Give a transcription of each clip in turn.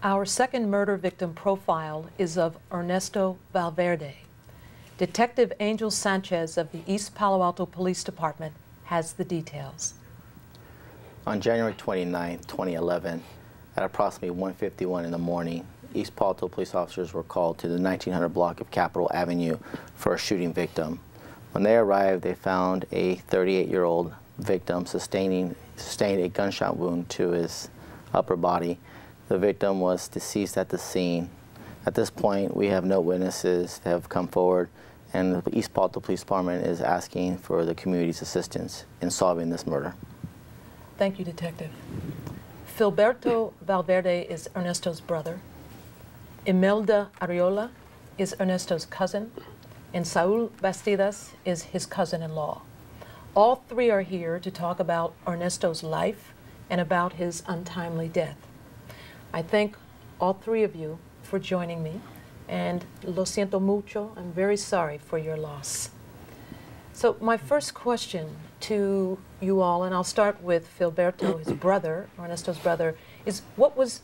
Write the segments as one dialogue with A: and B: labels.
A: Our second murder victim profile is of Ernesto Velverde. Detective Angel Sanchez of the East Palo Alto Police Department has the details.
B: On January 29, 2011, at approximately 1:51 in the morning, East Palo Alto police officers were called to the 1900 block of Capitol Avenue for a shooting victim. When they arrived, they found a 38-year-old victim sustained a gunshot wound to his upper body. The victim was deceased at the scene. At this point, we have no witnesses that have come forward, and the East Palo Alto Police Department is asking for the community's assistance in solving this murder.
A: Thank you, Detective. Filiberto Valverde is Ernesto's brother. Himelda Arreola is Ernesto's cousin, and Saul Bastidas is his cousin-in-law. All three are here to talk about Ernesto's life and about his untimely death. I thank all three of you for joining me, and lo siento mucho, I'm very sorry for your loss. So my first question to you all, and I'll start with Filiberto, his brother, Ernesto's brother, is what was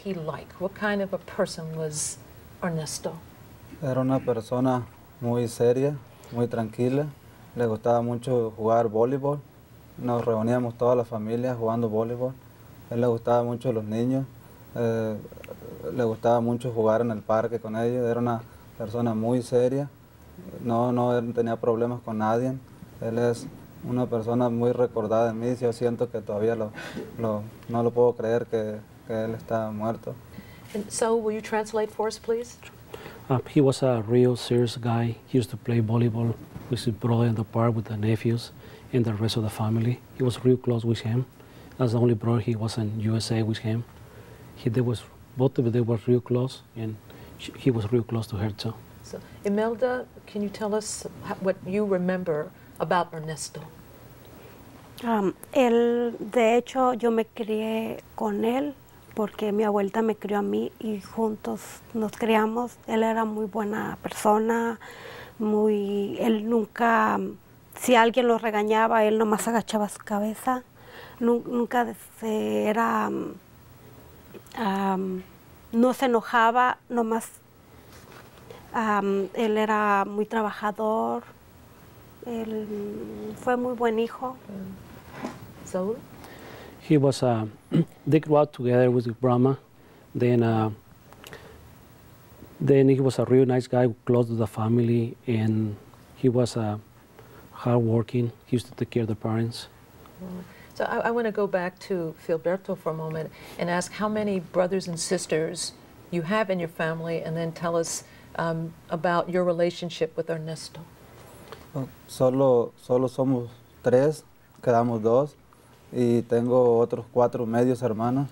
A: he like? What kind of a person was Ernesto?
C: Era una persona muy seria, muy tranquila. Le gustaba mucho jugar voleibol. Nos reuníamos toda la familia jugando voleibol. A él le gustaba mucho los niños. Le gustaba mucho jugar en el parque con ellos. Era una persona muy seria. No tenía problemas con nadie. Él es una persona muy recordada en mí. Yo siento que todavía no lo puedo creer que él está muerto.
A: And so, will you translate for us, please?
D: He was a real serious guy. He used to play volleyball with his brother in the park with the nephews and the rest of the family. He was real close with him. That's the only brother he was in USA with him. Both of them were real close, and he was real close to her too.
A: So, Himelda, can you tell us what you remember about Ernesto?
E: De hecho, yo me crié con él porque mi abuelita me crió a mí y juntos nos criamos. Él era muy buena persona, él nunca, si alguien lo regañaba, él nomás agachaba su cabeza. Nunca no se enojaba, nomás él era muy trabajador, él fue muy buen hijo.
A: Saul?
D: He was, they grew up together with Brahma. Then he was a real nice guy, close to the family, and he was hardworking. He used to take care of the parents.
A: So I want to go back to Filiberto for a moment and ask how many brothers and sisters you have in your family, and then tell us about your relationship with Ernesto.
C: Solo somos tres, quedamos dos, y tengo otros 4 medios hermanos,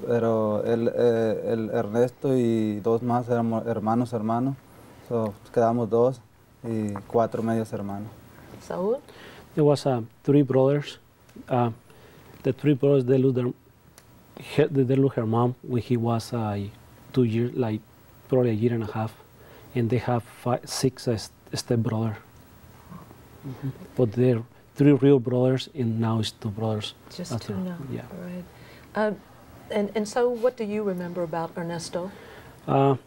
C: pero el Ernesto y 2 más éramos hermanos, so quedamos 2 y 4 medios hermanos.
A: Saul?
D: There was 3 brothers. The 3 brothers, they lost her mom when he was 2 years, like probably a year and a half, and they have 6 stepbrothers. But they're 3 real brothers, and now it's 2 brothers.
A: Just 2 now.
D: Yeah.
A: All right. And so, what do you remember about Ernesto?
D: I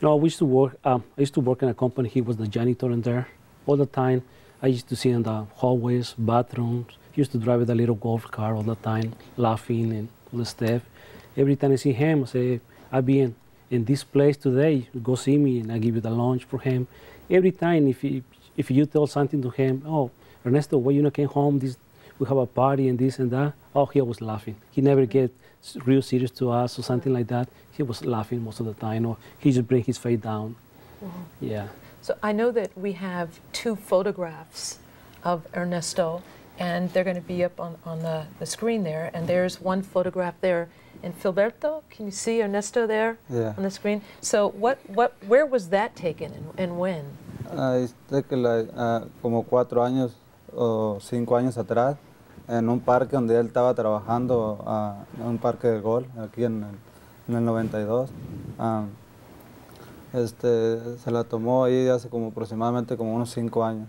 D: used to work. I used to work in a company. He was the janitor in there all the time. I used to see in the hallways, bathrooms. He used to drive with a little golf car all the time, laughing and all the stuff. Every time I see him, I say, "I'll be in this place today. Go see me, and I give you the lunch for him." Every time, if you tell something to him, "Oh, Ernesto, when you came home, we have a party and this and that," oh, he was laughing. He never get real serious to us or something like that. He was laughing most of the time, or he just bring his face down. Yeah.
A: So I know that we have 2 photographs of Ernesto, and they're going to be up on the screen there. And there's one photograph there. And Filiberto, can you see Ernesto there on the screen? So where was that taken and when?
C: Como 4 años o 5 años atrás, en un parque donde él estaba trabajando, en un parque de golf, aquí en el 92. Se la tomó ahí hace como aproximadamente como unos 5 años.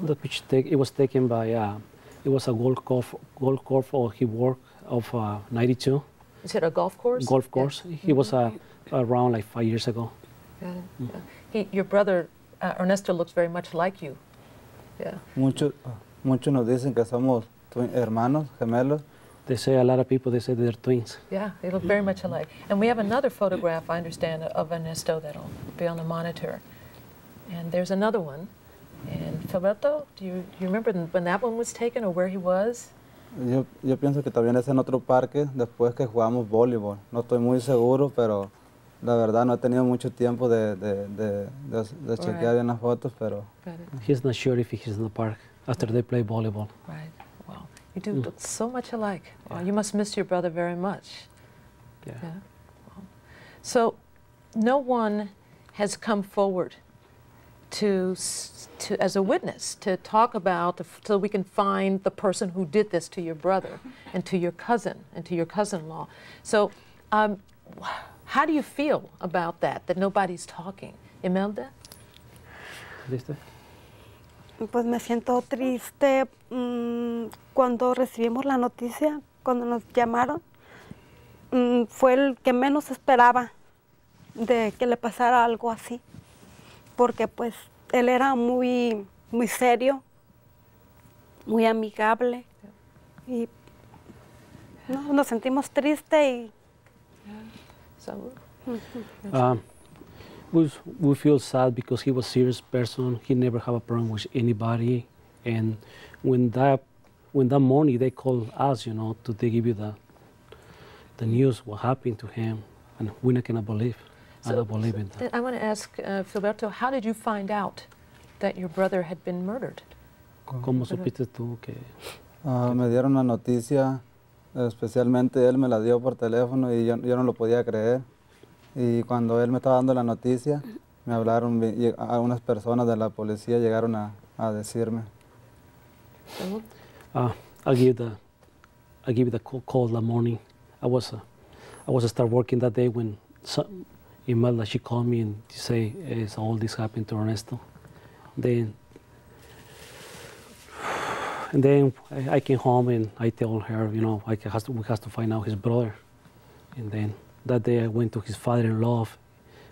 D: The picture it was taken by it was a golf course or he worked of 92,
A: Is it a golf course?
D: Golf course.
A: Yeah.
D: He was around like 5 years ago.
A: Got it. Yeah. Your brother, Ernesto, looks very much like you. Yeah.
C: Muchos nos dicen que somos hermanos, gemelos.
D: They say, a lot of people, they say they're twins.
A: Yeah, they look very much alike. And we have another photograph, I understand, of Ernesto that'll be on the monitor. And there's another one. And Filiberto, do you remember when that one was taken or where he was?
C: Yo pienso que también es en otro parque después que jugamos voleibol. No estoy muy seguro, pero la verdad no he tenido mucho tiempo de chequear bien las fotos, pero...
D: He's not sure if he's in the park after they play volleyball.
A: Right. Wow. You do look so much alike. Wow, you must miss your brother very much.
D: Yeah.
A: Wow. So no one has come forward to as a witness to talk about, so we can find the person who did this to your brother and to your cousin and to your cousin-in-law. So how do you feel about that nobody's talking? Himelda?
D: ¿Viste?
E: Pues me siento triste cuando recibimos la noticia, cuando nos llamaron. Fue el que menos esperaba de que le pasara algo así, porque pues él era muy serio, muy amigable y no, nos sentimos tristes y
D: we feel sad because he was a serious person. He never had a problem with anybody, and when that morning they called us, you know, to give you the news what happened to him, and we cannot believe. I don't believe in that.
A: I want to ask Filiberto, how did you find out that your brother had been murdered?
D: ¿Cómo supiste tú que?
C: Me dieron la noticia, especialmente él me la dio por teléfono y yo no lo podía creer. Y cuando él me estaba dando la noticia, me hablaron, algunas personas de la policía llegaron a decirme.
D: I give the call in the morning. I was start working that day when Himelda, she called me and she say, all this happened to Ernesto. And then I came home and I told her, you know, we have to find out his brother. And then that day I went to his father-in-law.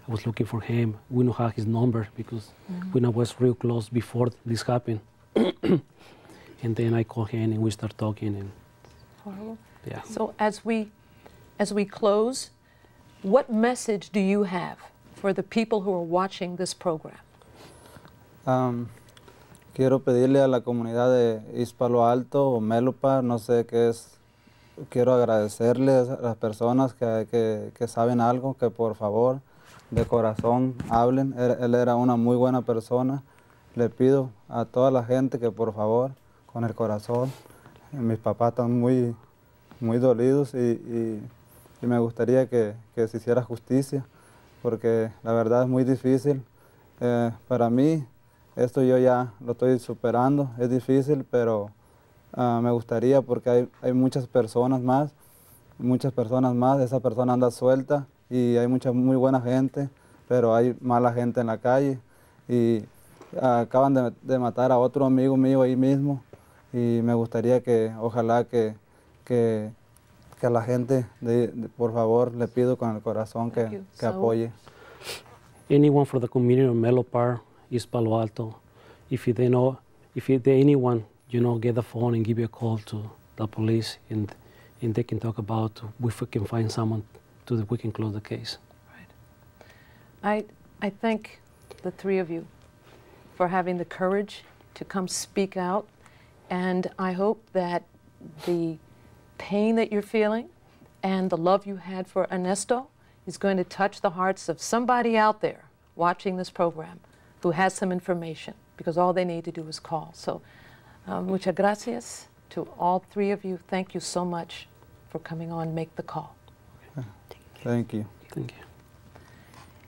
D: I was looking for him. We don't have his number because we was real close before this happened. And then I called him and we start talking. And
A: horrible.
D: Yeah.
A: So as we close, what message do you have for the people who are watching this program?
C: Quiero pedirle a la comunidad de East Palo Alto o Melopa, no sé qué es, quiero agradecerles a las personas que saben algo, que por favor, de corazón, hablen. Él era una muy buena persona. Le pido a toda la gente que por favor, con el corazón, mis papás están muy dolidos y me gustaría que se hiciera justicia, porque la verdad es muy difícil. Para mí, esto yo ya lo estoy superando, es difícil, pero me gustaría porque hay muchas personas más, esa persona anda suelta y hay mucha muy buena gente, pero hay mala gente en la calle y acaban de matar a otro amigo mío ahí mismo y me gustaría que, ojalá que a la gente, por favor, le pido con el corazón que apoye.
D: Anyone for the community of Melopa, East Palo Alto, if anyone, you know, get the phone and give you a call to the police and they can talk about if we can find someone we can close the case.
A: Right. I thank the three of you for having the courage to come speak out, and I hope that the pain that you're feeling and the love you had for Ernesto is going to touch the hearts of somebody out there watching this program who has some information, because all they need to do is call. So, muchas gracias to all three of you. Thank you so much for coming on, make the call.
C: Thank you.
D: Thank you.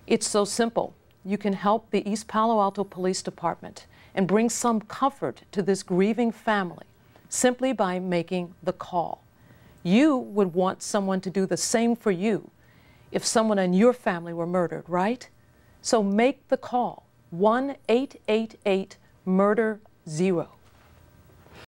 A: It's so simple. You can help the East Palo Alto Police Department and bring some comfort to this grieving family simply by making the call. You would want someone to do the same for you if someone in your family were murdered, right? So make the call, 1-888-MURDER-0.